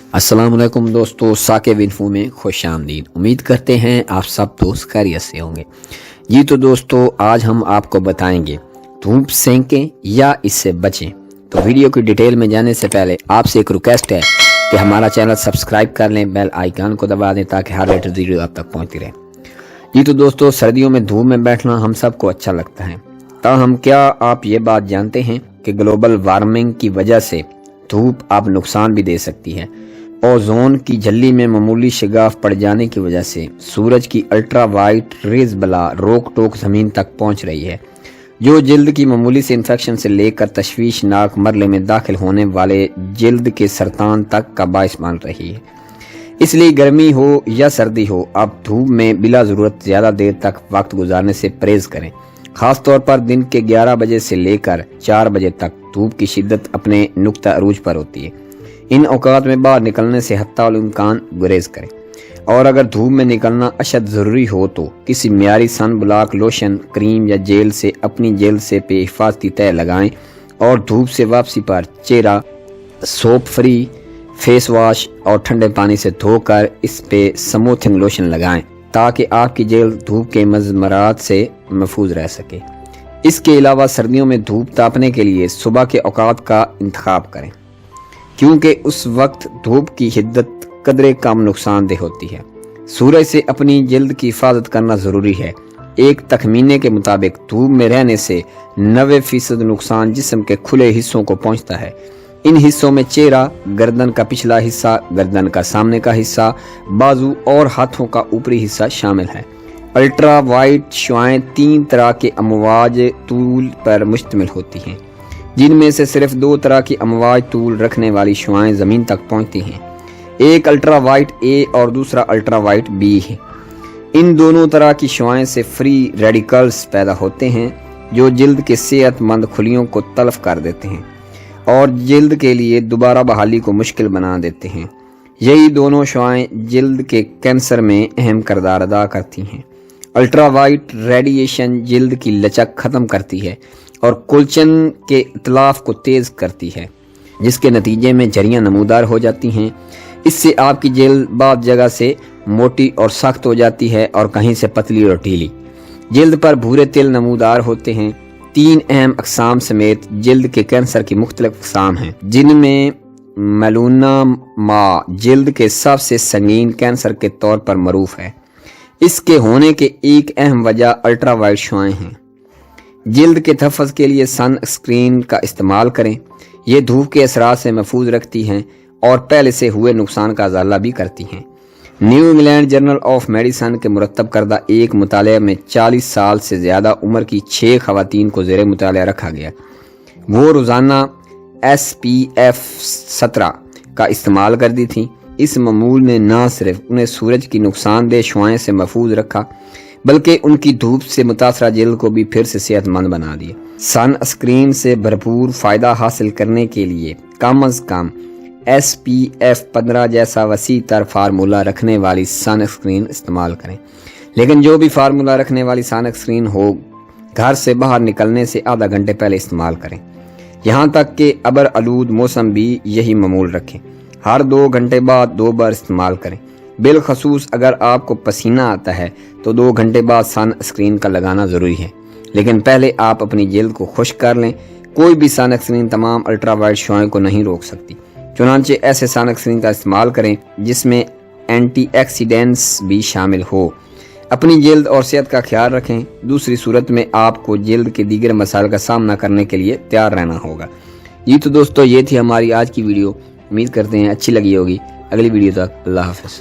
अस्सलाम वालेकुम दोस्तों, साकिब इन्फो में खुश आमदीद। उम्मीद करते हैं आप सब दोस्त खैरियत से होंगे। जी तो दोस्तों, आज हम आपको बताएंगे धूप सेंकें या इससे बचें। तो वीडियो की डिटेल में जाने से पहले आपसे एक रिक्वेस्ट है कि हमारा चैनल सब्सक्राइब कर लें, बेल आइकन को दबा दें ताकि हर लेटेस्ट वीडियो आप तक पहुँचती रहे। जी तो दोस्तों, सर्दियों में धूप में बैठना हम सबको अच्छा लगता है। ताहम क्या आप ये बात जानते हैं कि ग्लोबल वार्मिंग की वजह से धूप अब नुकसान भी दे सकती है। ओजोन की झिल्ली में मामूली शिगाफ पड़ जाने की वजह से सूरज की अल्ट्रा वाइट रेज बला रोक टोक जमीन तक पहुंच रही है, जो जिल्द की मामूली से इन्फेक्शन से लेकर तशवीशनाक मरले में दाखिल होने वाले जिल्द के सरतान तक का बायस बन रही है। इसलिए गर्मी हो या सर्दी हो, आप धूप में बिला जरूरत ज्यादा देर तक वक्त गुजारने से परहेज करें। खास तौर पर दिन के 11 बजे से लेकर 4 बजे तक धूप की शिद्दत अपने नुक्ता अरूज पर होती है। इन औकात में बाहर निकलने से हत्ता इम्कान गुरेज करें, और अगर धूप में निकलना अशद ज़रूरी हो तो किसी मियारी सन ब्लॉक लोशन, क्रीम या जेल से अपनी जेल से पे हिफाजती तय लगाएं और धूप से वापसी पर चेहरा सोप फ्री फेस वॉश और ठंडे पानी से धोकर इस पे स्मूथिंग लोशन लगाएं ताकि आपकी जेल धूप के मज़मरात से महफूज रह सके। इसके अलावा सर्दियों में धूप तापने के लिए सुबह के औकात का इंतखाब करें, क्योंकि उस वक्त धूप की हिद्दत कदरे कम नुकसानदेह होती है। सूरज से अपनी जल्द की हिफाजत करना ज़रूरी है। एक तखमीने के मुताबिक धूप में रहने से 90% नुकसान जिस्म के खुले हिस्सों को पहुंचता है। इन हिस्सों में चेहरा, गर्दन का पिछला हिस्सा, गर्दन का सामने का हिस्सा, बाजू और हाथों का ऊपरी हिस्सा शामिल है। अल्ट्रा वाइट शुआएं 3 तरह के अमवाज तूल पर मुश्तमिल होती हैं, जिनमें से सिर्फ 2 तरह की अमवाज तूल रखने वाली शुआएं ज़मीन तक पहुंचती हैं। एक अल्ट्रा वाइट ए और दूसरा अल्ट्रा वाइट बी है। इन दोनों तरह की शुआएं से फ्री रेडिकल्स पैदा होते हैं, जो जिल्द के सेहतमंद खुलियों को तलफ कर देते हैं और जिल्द के लिए दोबारा बहाली को मुश्किल बना देते हैं। यही दोनों शुआएं जिल्द के कैंसर में अहम किरदार अदा करती हैं। अल्ट्रा वाइट रेडिएशन जिल्द की लचक ख़त्म करती है और कुलचन के इतलाफ को तेज करती है, जिसके नतीजे में झरियाँ नमूदार हो जाती हैं। इससे आपकी जिल्द बाद जगह से मोटी और सख्त हो जाती है और कहीं से पतली और ढीली। जिल्द पर भूरे तिल नमूदार होते हैं। 3 अहम अक़साम समेत जिल्द के कैंसर की मुख्तलिफ अक़साम हैं, जिनमें मेलानोमा जिल्द के सबसे संगीन कैंसर के तौर पर मरूफ है। इसके होने के एक अहम वजह अल्ट्रा वाइट शुआएं हैं। जिल्द के तहफ़्फ़ुज़ के लिए सन स्क्रीन का इस्तेमाल करें। ये धूप के असरात से महफूज रखती हैं और पहले से हुए नुकसान का अज़ाला भी करती हैं। New England journal of medicine के मुरतब करदा एक मुताले में 40 साल से ज़्यादा उम्र की 6 खवातीन को ज़ेरे मुताला रखा गया। वो रोज़ाना SPF 17 का इस्तेमाल करती थी। इस मामूल ने न सिर्फ उन्हें सूरज की नुकसानदेह शुआएं से महफूज रखा, बल्कि उनकी धूप से मुतासरा जिल्द को भी फिर से सेहतमंद बना दिया। सन स्क्रीन से भरपूर फ़ायदा हासिल करने के लिए कम अज़ कम SPF 15 जैसा वसी तर फार्मूला रखने वाली सन स्क्रीन इस्तेमाल करें। लेकिन जो भी फार्मूला रखने वाली सन स्क्रीन हो, घर से बाहर निकलने से आधा घंटे पहले इस्तेमाल करें। यहाँ तक कि अबर आलूद मौसम भी यही मामूल रखें। हर 2 घंटे बाद 2 बार इस्तेमाल करें। बिलखसूस अगर आपको पसीना आता है तो 2 घंटे बाद सन स्क्रीन का लगाना ज़रूरी है, लेकिन पहले आप अपनी जिल्द को खुश्क कर लें। कोई भी सन स्क्रीन तमाम अल्ट्रा वाइट शुआएं को नहीं रोक सकती, चुनांचे ऐसे सन स्क्रीन का इस्तेमाल करें जिसमें एंटीऑक्सीडेंट्स भी शामिल हो। अपनी जिल्द और सेहत का ख्याल रखें। दूसरी सूरत में आपको जिल्द के दीगर मसाइल का सामना करने के लिए तैयार रहना होगा। ये तो दोस्तों, ये थी हमारी आज की वीडियो। उम्मीद करते हैं अच्छी लगी होगी। अगली वीडियो तक अल्लाह हाफ़िज़।